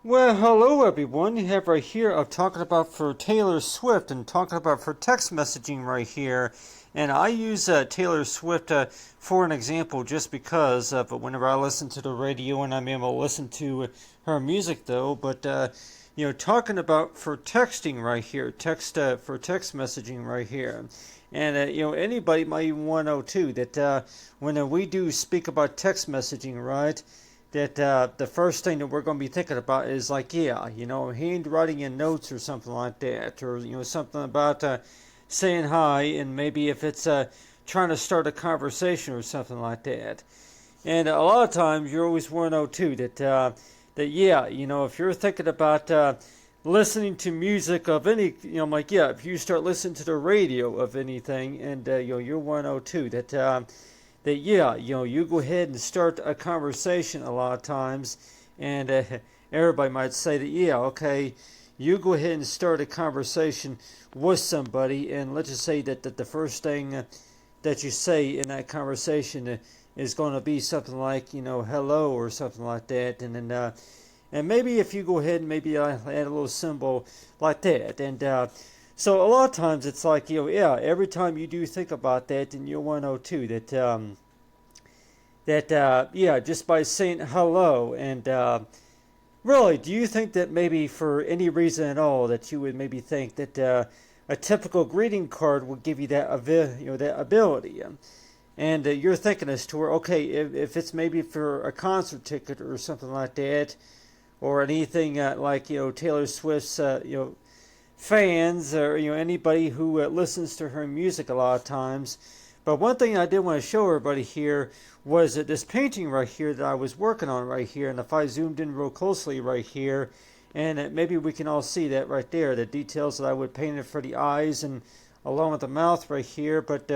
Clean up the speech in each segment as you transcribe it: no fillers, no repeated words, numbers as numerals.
Well, hello everyone. You have right here of talking about for Taylor Swift and talking about for text messaging right here. And I use Taylor Swift for an example just because, but whenever I listen to the radio and I'm able to listen to her music though, but talking about for texting right here, text for text messaging right here. And anybody might even want to know too that when we do speak about text messaging, right? That the first thing that we're going to be thinking about is like, yeah, handwriting in notes or something like that, or something about saying hi, and maybe if it's trying to start a conversation or something like that. And a lot of times you always want to know too that yeah, if you're thinking about listening to music of any, like yeah, if you start listening to the radio of anything, and you want to know too that yeah, you go ahead and start a conversation a lot of times, and everybody might say that yeah, okay, you go ahead and start a conversation with somebody, and let's just say that the first thing that you say in that conversation is going to be something like hello or something like that, and then and maybe if you go ahead and maybe add a little symbol like that, and so a lot of times it's like yeah, every time you do think about that, then you'll want to know too that yeah, just by saying hello, and really, do you think that maybe for any reason at all that you would maybe think that a typical greeting card would give you that ability? And you're thinking as to where, okay, if it's maybe for a concert ticket or something like that, or anything like Taylor Swift's fans, or anybody who listens to her music a lot of times. But one thing I did want to show everybody here was that this painting right here that I was working on right here, and if I zoomed in real closely right here, and maybe we can all see that right there, the details that I would paint it for the eyes and along with the mouth right here, but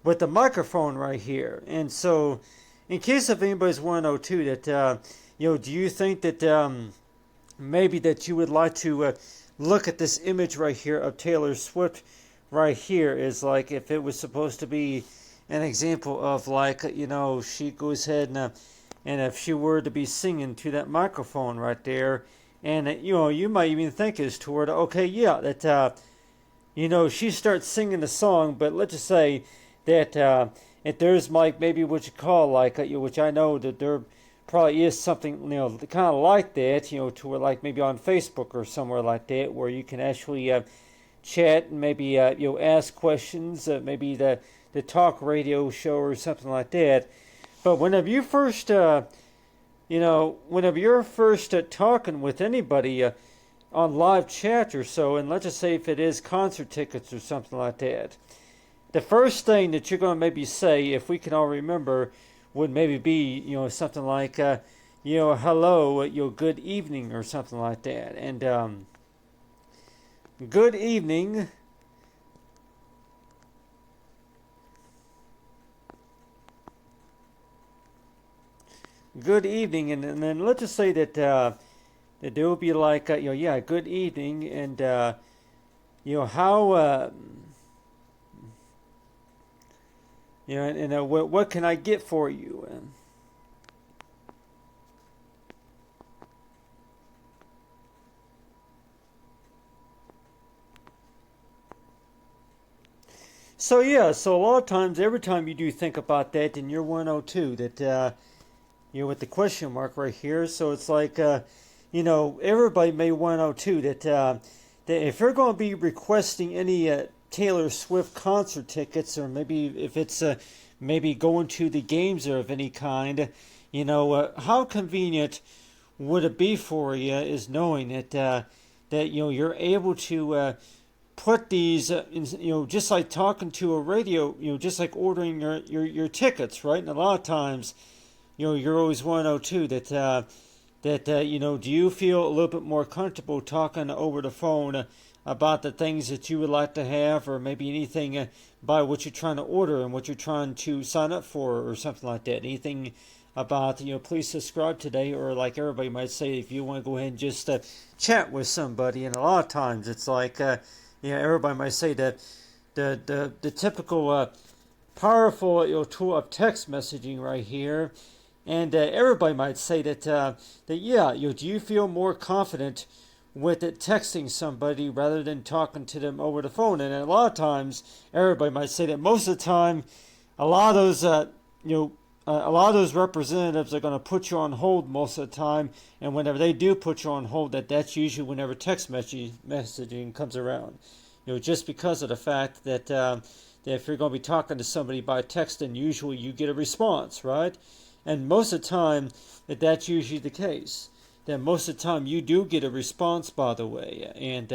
with the microphone right here. And so, in case if anybody's want to know too, that do you think that maybe that you would like to look at this image right here of Taylor Swift right here is like if it was supposed to be an example of like she goes ahead and if she were to be singing to that microphone right there, and you might even think as toward okay, yeah, that she starts singing the song, but let's just say that if there's like maybe what you call like which I know that there probably is something kind of like that to where like maybe on Facebook or somewhere like that where you can actually chat and maybe ask questions, maybe the talk radio show or something like that. But whenever you first whenever you're first talking with anybody on live chat or so, and let's just say if it is concert tickets or something like that, the first thing that you're going to maybe say, if we can all remember, would maybe be something like hello, good evening or something like that, and good evening. Good evening, and then let's just say that there will be like yeah, good evening, and how and what can I get for you? So yeah, so a lot of times, every time you do think about that, then you're 102 that with the question mark right here. So it's like everybody may 102 that if you're going to be requesting any Taylor Swift concert tickets, or maybe if it's maybe going to the games of any kind, how convenient would it be for you is knowing that you're able to put these just like talking to a radio, just like ordering your tickets, right? And a lot of times you're always 102 do you feel a little bit more comfortable talking over the phone about the things that you would like to have, or maybe anything by what you're trying to order and what you're trying to sign up for or something like that? Anything about please subscribe today, or like everybody might say, if you want to go ahead and just chat with somebody. And a lot of times it's like everybody might say that the typical powerful tool of text messaging right here And everybody might say that yeah, do you feel more confident with it texting somebody rather than talking to them over the phone? And a lot of times, everybody might say that most of the time, a lot of those a lot of those representatives are going to put you on hold most of the time, and whenever they do put you on hold, that's usually whenever text messaging comes around. Just because of the fact that if you're going to be talking to somebody by text, then usually you get a response, right? And most of the time, that's usually the case. That most of the time you do get a response, by the way, and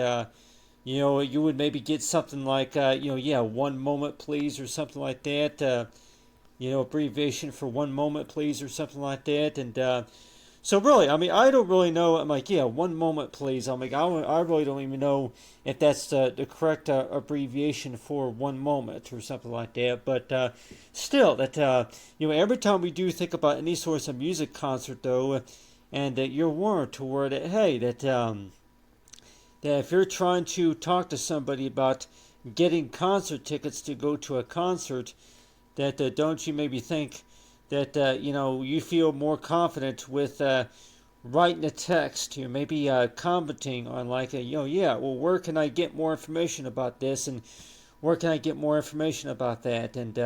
you would maybe get something like yeah, 1 moment please, or something like that. Abbreviation for 1 moment please, or something like that. And so really, I mean, I don't really know. I'm like, yeah, 1 moment please. I'm like, I really don't even know if that's the correct abbreviation for 1 moment or something like that. But still, that every time we do think about any sort of music concert, though, and you're warned to where that, hey, that if you're trying to talk to somebody about getting concert tickets to go to a concert, that don't you maybe think that you feel more confident with writing a text, maybe commenting on like yeah, well, where can I get more information about this, and where can I get more information about that? And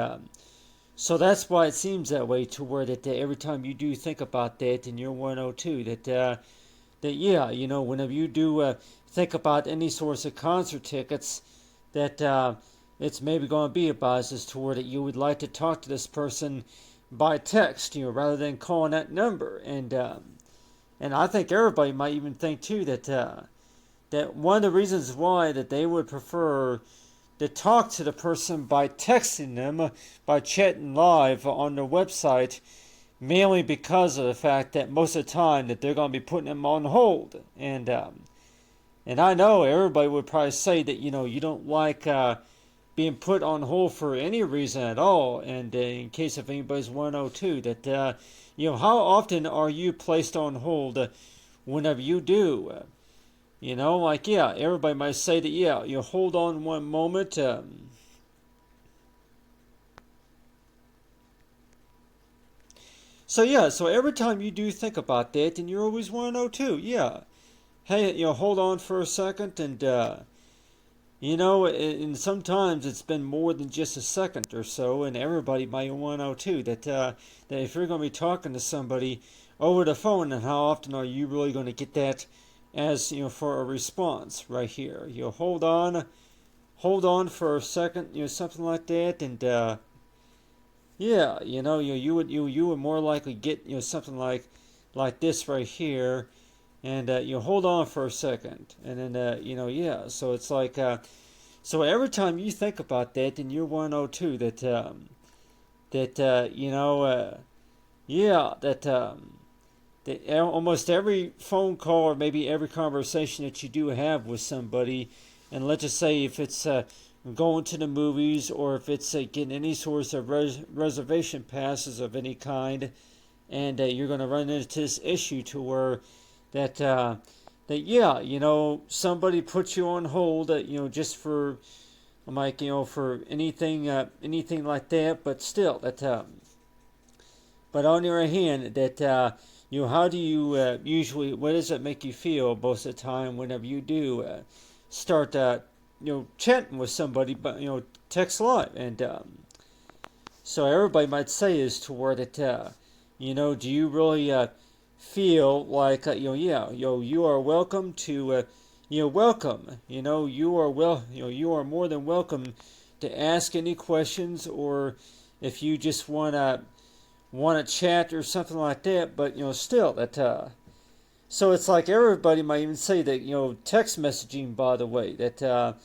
so that's why it seems that way, to where that every time you do think about that in your 102, that yeah, whenever you do think about any source of concert tickets, that it's maybe going to be a bias as to where that you would like to talk to this person by text, rather than calling that number. And I think everybody might even think too that one of the reasons why that they would prefer to talk to the person by texting them, by chatting live on their website, mainly because of the fact that most of the time that they're going to be putting them on hold. And I know everybody would probably say that you don't like being put on hold for any reason at all. And in case if anybody's 102, that how often are you placed on hold whenever you do? Like, yeah, everybody might say that, yeah, hold on 1 moment. So yeah, so every time you do think about that, then you're always 102. Yeah, hey, hold on for a second, and and sometimes it's been more than just a second or so, and everybody might 102 that if you're going to be talking to somebody over the phone, then how often are you really going to get that as for a response right here? Hold on for a second, something like that, and yeah, you would more likely get something like this right here, and hold on for a second, and then yeah. So it's like so every time you think about that, then you're 102 yeah, that almost every phone call, or maybe every conversation that you do have with somebody, and let's just say if it's going to the movies, or if it's getting any sorts of reservation passes of any kind, and you're going to run into this issue to where that yeah, somebody puts you on hold, just for like for anything like that, but still that but on the other hand, that how do you usually, what does it make you feel most of the time whenever you do start chatting with somebody, but text live? And so everybody might say is to where that do you really feel like yeah, you are welcome to welcome, you are you are more than welcome to ask any questions, or if you just want to chat or something like that. But still that so it's like everybody might even say that text messaging, by the way, that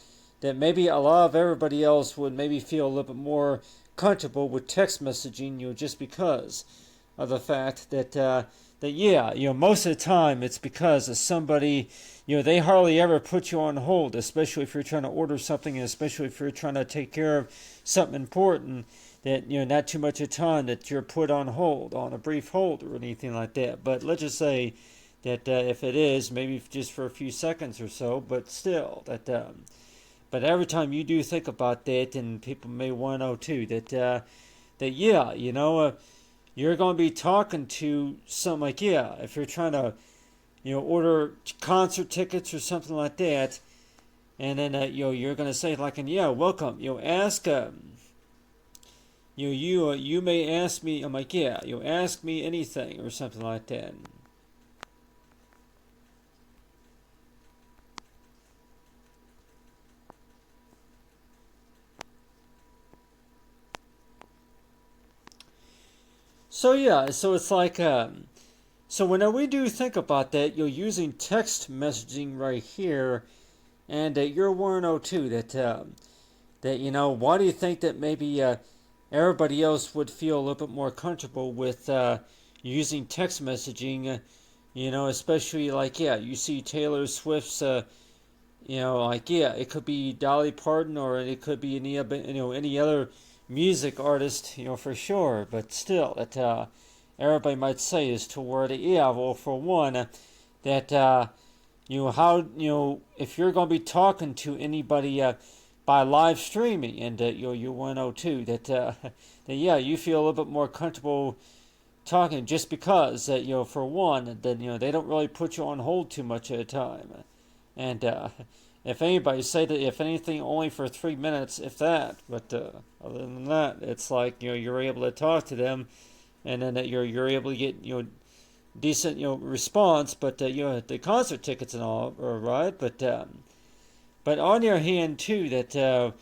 maybe a lot of everybody else would maybe feel a little bit more comfortable with text messaging, just because of the fact that yeah, most of the time it's because of somebody, they hardly ever put you on hold, especially if you're trying to order something, and especially if you're trying to take care of something important, that not too much of time that you're put on hold, on a brief hold or anything like that. But let's just say that if it is, maybe just for a few seconds or so, but still that but every time you do think about that, and people may want to know too, that yeah, you're going to be talking to something like, yeah, if you're trying to, order concert tickets or something like that, and then, you're going to say, like, and yeah, welcome, ask, you may ask me, I'm like, yeah, ask me anything or something like that. So yeah, so it's like, so when we do think about that, you're using text messaging right here, and you're 102 that why do you think that maybe everybody else would feel a little bit more comfortable with using text messaging? Especially like, yeah, you see Taylor Swift's, like, yeah, it could be Dolly Parton or it could be any other music artist, for sure. But still, that everybody might say is toward it. Yeah, well, for one, that how if you're going to be talking to anybody by live streaming, and you 102 that yeah, you feel a little bit more comfortable talking just because that for one, that they don't really put you on hold too much at a time, and if anybody say that, if anything, only for 3 minutes, if that. But other than that, it's like you're able to talk to them, and then that you're able to get decent response. But the concert tickets and all are right. But on your hand too, that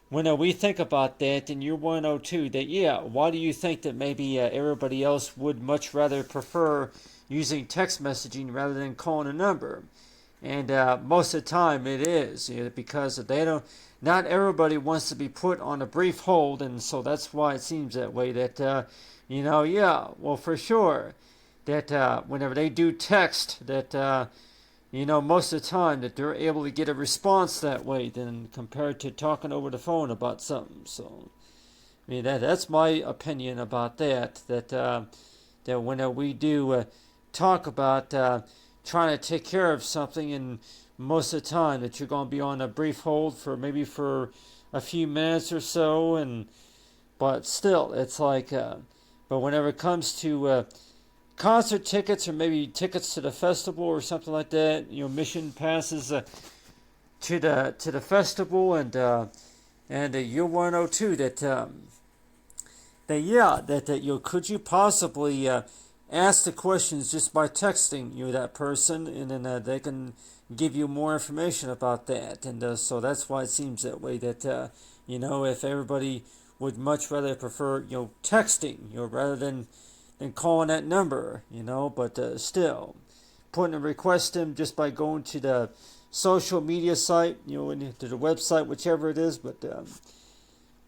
when we think about that, and you're 102, that yeah, why do you think that maybe everybody else would much rather prefer using text messaging rather than calling a number? And most of the time it is, because they don't. Not everybody wants to be put on a brief hold, and so that's why it seems that way. That yeah, well, for sure, that whenever they do text, that most of the time that they're able to get a response that way than compared to talking over the phone about something. So, I mean that's my opinion about that. That when we do talk about trying to take care of something, and most of the time that you're going to be on a brief hold for maybe for a few minutes or so, and but still it's like but whenever it comes to concert tickets or maybe tickets to the festival or something like that, mission passes to the festival, and you're 102 that yeah, that could you possibly ask the questions just by texting that person, and then they can give you more information about that. And so that's why it seems that way. That if everybody would much rather prefer texting rather than calling that number, but still putting a request in just by going to the social media site, to the website, whichever it is. But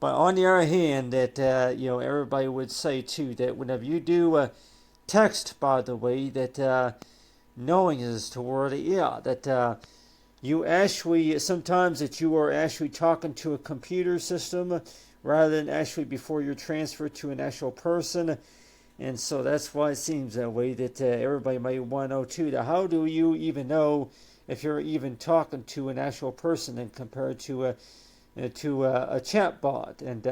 on the other hand, that everybody would say too that whenever you do text, by the way, that knowing is toward it, yeah, that you actually sometimes that you are actually talking to a computer system rather than actually before you're transferred to an actual person. And so that's why it seems that way, that everybody might want to know too, that how do you even know if you're even talking to an actual person and compared to a chat bot. And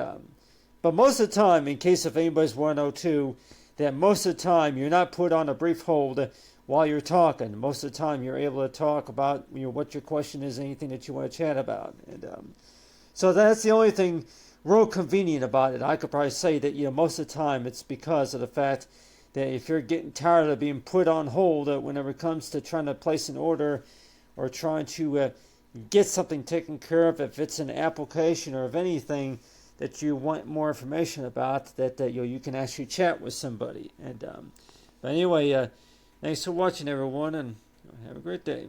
but most of the time, in case if anybody's 102, that most of the time you're not put on a brief hold while you're talking. Most of the time you're able to talk about what your question is, anything that you want to chat about. And so that's the only thing real convenient about it. I could probably say that most of the time it's because of the fact that if you're getting tired of being put on hold whenever it comes to trying to place an order or trying to get something taken care of, if it's an application or if anything that you want more information about, that you can actually chat with somebody. And but anyway, thanks for watching, everyone, and have a great day.